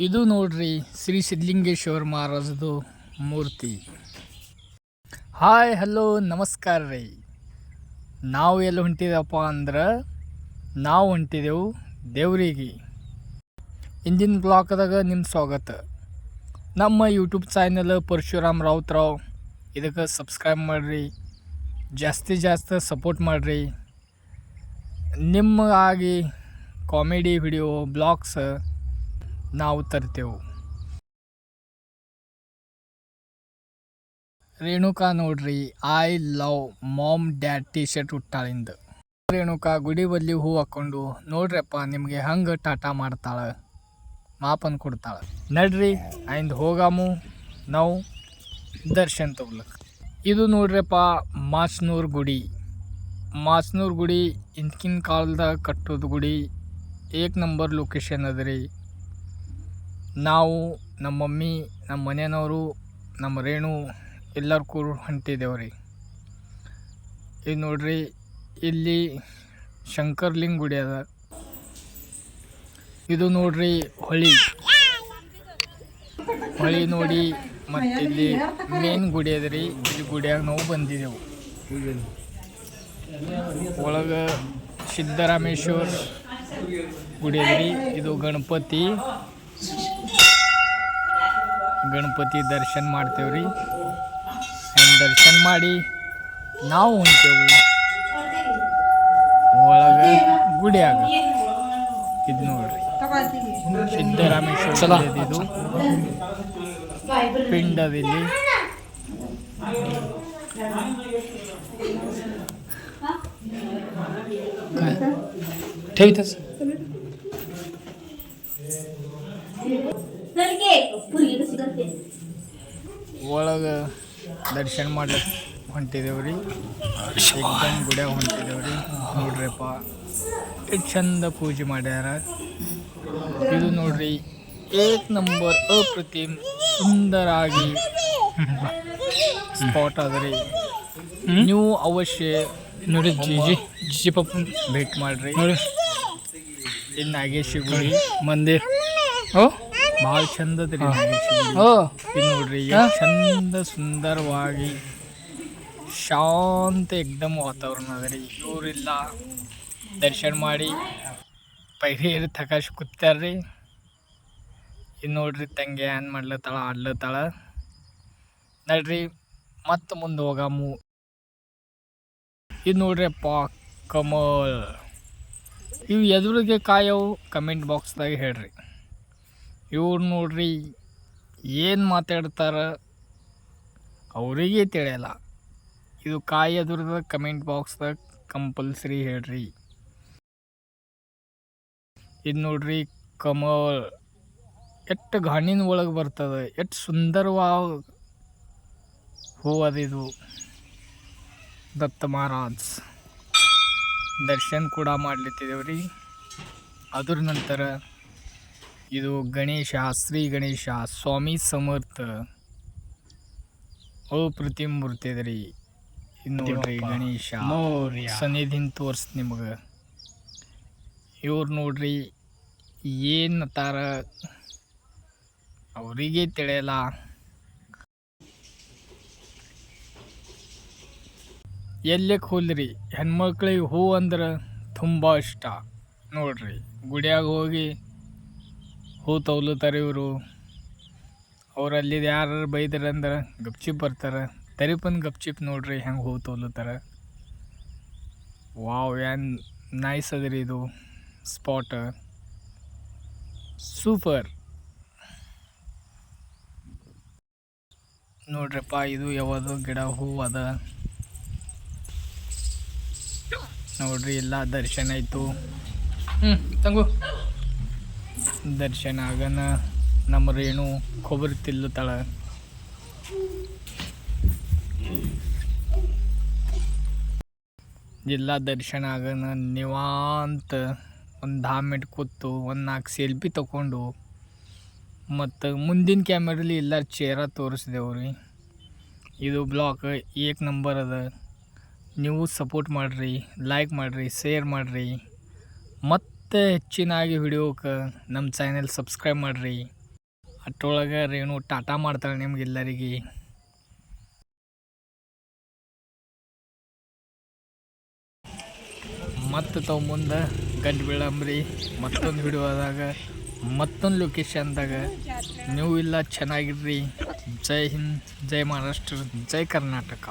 ಇದು ನೋಡ್ರಿ ಶ್ರೀ ಸಿದ್ಧಲಿಂಗೇಶ್ವರ ಮಹಾರಾಜದು ಮೂರ್ತಿ. Hi hello ನಮಸ್ಕಾರ ರೀ. ನಾವು ಎಲ್ಲಿ ಹೊಂಟಿದಪ್ಪ ಅಂದ್ರೆ ನಾವು ಹೊಂಟಿದೆವು ದೇವ್ರಿಗೆ. ಇಂದಿನ ಬ್ಲಾಕ್ದಾಗ ನಿಮ್ಮ ಸ್ವಾಗತ. ನಮ್ಮ ಯೂಟ್ಯೂಬ್ ಚಾನಲ್ ಪರಶುರಾಮ್ ರಾವ್ ಇದಕ್ಕೆ ಸಬ್ಸ್ಕ್ರೈಬ್ ಮಾಡಿರಿ, ಜಾಸ್ತಿ ಸಪೋರ್ಟ್ ಮಾಡಿರಿ. ನಿಮಗಾಗಿ ಕಾಮಿಡಿ ವಿಡಿಯೋ ಬ್ಲಾಗ್ಸ್ ನಾವು ತರ್ತೇವೆ. ರೇಣುಕಾ ನೋಡ್ರಿ, I love mom dad T shirt ಹುಟ್ಟಾಳಿಂದ. ರೇಣುಕಾ ಗುಡಿ ಬಲ್ಲಿ ಹೂ ಹಾಕ್ಕೊಂಡು ನೋಡ್ರಪ್ಪ ನಿಮಗೆ ಹಂಗೆ ಟಾಟಾ ಮಾಡ್ತಾಳೆ, ಮಾಪನ್ ಕೊಡ್ತಾಳೆ. ನಡ್ರಿ ಆಯ್ದು ಹೋಗಾಮು ನಾವು ದರ್ಶನ್ ತಗೊಳಕ್ಕೆ. ಇದು ನೋಡ್ರಪ್ಪ ಮಾಸ್ನೂರು ಗುಡಿ ಇಂದಿನ ಕಾಲದಾಗ ಕಟ್ಟೋದು ಗುಡಿ. ಏಕ್ ನಂಬರ್ ಲೊಕೇಶನ್ ಅದ ರೀ. ನಾವು ನಮ್ಮ ಮಮ್ಮಿ, ನಮ್ಮ ಮನೆಯವರು, ನಮ್ಮ ರೇಣು ಎಲ್ಲರೂ ಕೂಡ ಹೊಂಟಿದ್ದೇವ್ರಿ. ಇದು ನೋಡ್ರಿ, ಇಲ್ಲಿ ಶಂಕರ್ಲಿಂಗ ಗುಡಿ ಅದ. ಇದು ನೋಡ್ರಿ ಹೊಳಿ ನೋಡಿ. ಮತ್ತು ಇಲ್ಲಿ ಮೇನ್ ಗುಡಿ ಅದ ರೀ. ಇಲ್ಲಿ ಗುಡಿಯಾಗ ನಾವು ಬಂದಿದ್ದೆವು. ಒಳಗೆ ಸಿದ್ದರಾಮೇಶ್ವರ ಗುಡಿ ಅದ ರೀ. ಇದು ಗಣಪತಿ ದರ್ಶನ ಮಾಡ್ತೇವ್ರಿ. ದರ್ಶನ ಮಾಡಿ ನಾವು ಹೊಂಟೇವು ಒಳಗೆ ಗುಡಿಯಾಗ. ಇದು ನೋಡ್ರಿ ಸಿದ್ದರಾಮೇಶ್ವರ ಇದು ಪಿಂಡದಲ್ಲಿ. ठेवतच ಒಳಗೆ ದರ್ಶನ ಮಾಡ್ಲಿಕ್ಕೆ ಹೊಂಟಿದ್ದೇವ್ರಿ. ಎಕ್ದಮ್ ಗುಡಿಯಾಗ ಹೊಂಟಿದ್ದೇವ್ರಿ. ನೋಡ್ರಿಪ್ಪ ಎಷ್ಟು ಚಂದ ಪೂಜೆ ಮಾಡ್ಯಾರ. ಇದು ನೋಡ್ರಿ ಏಕ್ ನಂಬರ್ ಅಪ್ರತಿಮ್ ಸುಂದರಾಗಿ ಸ್ಪಾಟ್ ಅದ ರೀ. ನೀವು ಅವಶ್ಯ ನೋಡಿ ಜಿ ಪಪ್ಪ ಭೇಟಿ ಮಾಡ್ರಿ. ನೋಡಿ ಇಲ್ಲಿ ನಾಗೇಶಿ ಗುಡಿ ಮಂದಿರ್ ಭಾಳ ಚಂದ ಅದ ರೀ ನಾಗೇಶಿ ಗುಡಿ. ಇದು ನೋಡ್ರಿ ಚಂದ ಸುಂದರವಾಗಿ ಶಾಂತ ಎಕ್ದಮ್ ವಾತಾವರಣ ಅದ ರೀ. ಇವರಿಲ್ಲ ದರ್ಶನ ಮಾಡಿ ಪೈರಿ ತಕಾಶ್ ಕೂತಾರ್ರಿ. ಇದು ನೋಡ್ರಿ ತಂಗಿ ಏನ್ ಮಾಡ್ಲತ್ತಾಳ, ಆಡ್ಲತ್ತಾಳ. ನಡ್ರಿ ಮತ್ತೆ ಮುಂದೆ ಹೋಗಾಮು. ಇದು ನೋಡ್ರಿಪ್ಪ ಕಮಲ್. ಇವು ಎದುರಿಗೆ ಕಾಯವು ಕಮೆಂಟ್ ಬಾಕ್ಸ್ದಾಗ ಹೇಳ್ರಿ. ಇವ್ರು ನೋಡ್ರಿ ಏನು ಮಾತಾಡ್ತಾರ ಅವರಿಗೆ ತಿಳಿಯಲ್ಲ. ಇದು ಕಾಯಿ ಎದುರದ ಕಮೆಂಟ್ ಬಾಕ್ಸ್ದಾಗ ಕಂಪಲ್ಸರಿ ಹೇಳ್ರಿ. ಇದು ನೋಡ್ರಿ ಕಮಲ್ ಎಷ್ಟು ಗಾಣಿನ ಒಳಗೆ ಬರ್ತದೆ. ಎಷ್ಟು ಸುಂದರವಾಗಿ ಹೂ ಅದಿದು. ದತ್ತ ಮಹಾರಾಜ್ ದರ್ಶನ ಕೂಡ ಮಾಡ್ಲಿತ್ತಿದ್ದೇವ್ರಿ. ಅದ್ರ ನಂತರ ಇದು ಗಣೇಶ, ಶ್ರೀ ಗಣೇಶ ಸ್ವಾಮಿ ಸಮರ್ಥ ಅಪ್ರತಿಮ್ ಮೂರ್ತಿ ಅದ ರೀ. ಇದು ನೋಡ್ರಿ ಗಣೇಶ ಸನ್ನಿಧಿನ ತೋರ್ಸ್ ನಿಮಗೆ. ಇವ್ರು ನೋಡ್ರಿ ಏನತ್ತಾರ ಅವರಿಗೆ ತಿಳಿಯಲ್ಲ. ಎಲ್ಲಕ್ಕೆ ಹೋಲ್ರಿ, ಹೆಣ್ಮಕ್ಳಿಗೆ ಹೂ ಅಂದ್ರೆ ತುಂಬ ಇಷ್ಟ. ನೋಡ್ರಿ ಗುಡಿಯಾಗ ಹೋಗಿ ಹೂ ತಗೊಳ್ತಾರೆ ಇವರು. ಅವರಲ್ಲಿದ್ದು ಯಾರು ಬೈದ್ರಂದ್ರೆ ಗಪ್ಚಿಪ್ ಬರ್ತಾರೆ. ತರಿಪನ್ ಗಪ್ಚಿಪ್ ನೋಡ್ರಿ ಹೆಂಗೆ ಹೂ ತಗೊಳ್ತಾರೆ. ವಾವ್ ಏನು ನೈಸ್ ಅದ ರೀ ಇದು ಸ್ಪಾಟ್, ಸೂಪರ್. ನೋಡ್ರಪ್ಪ ಇದು ಯಾವುದು ಗಿಡ ಹೂ ಅದ ನೋಡ್ರಿ. ಎಲ್ಲ ದರ್ಶನ ಆಯಿತು. ತಂಗು ದರ್ಶನ ಆಗನ ನಮ್ಮ ರೇಣು ಕೊಬ್ಬರಿ ತಿಲ್ಲುತ್ತಾಳ. ಎಲ್ಲ ದರ್ಶನ ಆಗನ ನಿವಾಂತ ಒಂದು 10 ಮಿನಿಟ್ ಕೂತು ಒಂದು 4 ಸೆಲ್ಫಿ ತಗೊಂಡು ಮತ್ತು ಮುಂದಿನ ಕ್ಯಾಮ್ರಲ್ಲಿ ಎಲ್ಲ ಚೇರ ತೋರಿಸಿದೆವ್ರಿ. ಇದು ಬ್ಲಾಗ್ ಏಕ್ ನಂಬರ್ ಅದ. ನೀವು ಸಪೋರ್ಟ್ ಮಾಡಿರಿ, ಲೈಕ್ ಮಾಡಿರಿ, ಶೇರ್ ಮಾಡಿರಿ. ಮತ್ತು ಹೆಚ್ಚಿನಾಗಿ ವಿಡಿಯೋಕ್ಕೆ ನಮ್ಮ ಚಾನೆಲ್ ಸಬ್ಸ್ಕ್ರೈಬ್ ಮಾಡಿರಿ. ಅಷ್ಟರೊಳಗೆ ರೇಣು ಟಾಟಾ ಮಾಡ್ತಾಳೆ ನಿಮ್ಗೆಲ್ಲರಿಗೆ. ಮತ್ತು ತಾವು ಮುಂದೆ ಗಂಟು ಬೀಳಂಬ್ರಿ ಮತ್ತೊಂದು ವಿಡಿಯೋದಾಗ ಮತ್ತೊಂದು ಲೊಕೇಶನ್ದಾಗ. ನೀವು ಇಲ್ಲ ಚೆನ್ನಾಗಿರ್ರಿ. ಜೈ ಹಿಂದ್, ಜೈ ಮಹಾರಾಷ್ಟ್ರ, ಜೈ ಕರ್ನಾಟಕ.